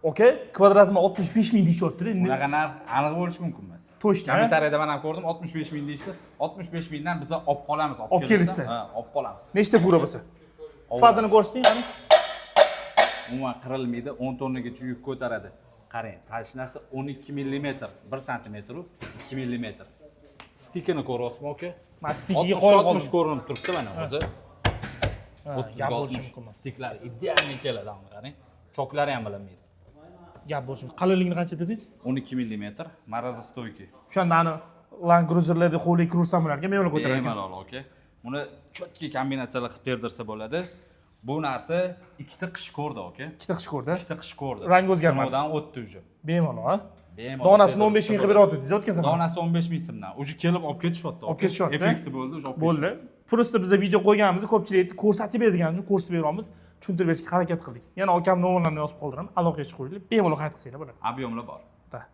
Okey, kvadratini 65 ming deyishyapti. Bunaqa narx aniq bo'lishi mumkin emas. To'shna. Kommentariyada men ham ko'rdim 65 ming deyishdi. 65 mingdan biz olib qolamiz, Olib kelishsa. Ha, olib qolamiz. Nechta fura bo'lsa? Sifatini ko'rsating, qani. Umuman qirilmaydi, 10 tonnagacha yuk ko'taradi. Qarang, tashnasi 12 mm, 1 sm, 2 mm. Stikini ko'ryapsizmi, aka? Men stikiga qo'yib 60 ko'rinib turibdi mana o'zi. Gap bo'lishi mumkin. Stiklar idealni keladi, qarang. Choklari ham bilinmaydi. Gap bo'lishi mumkin. Qalinligini qancha dedingiz? 12 mm, morozostoyki. O'shanda ani Land Cruiser'larda qo'lga kirursam ularga bemalol ko'taradi. Bemalol, aka. Buni chotki kombinatsiyalar qilib berdirsa bo'ladi. Bu narsa ikkita qish ko'rdi, aka. Ikkita qish ko'rdi. Ikkita qish ko'rdi. Rang o'zgarmadi. Sinovdan o'tdi uje. Bemalol, ha? Bemalol. Donasini 15 ming qilib beryapti dedingiz, o'tgan safar. Donasi 15 ming so'mdan. Uje kelib olib ketishyapti. Olib ketishyapti. Effekti bo'ldi, uje olib Bo'ldi. Просто biz video qo'yganmiz, ko'pchilik ko'rsatib beradigan uchun ko'rsatib beryapmiz, tushuntirib berishga harakat qildik. Yana akam nomerlarini yozib qoldiraman, aloqaga chiqib qo'yinglar, bemalol qaytqizinglar bular. Объемlar bor.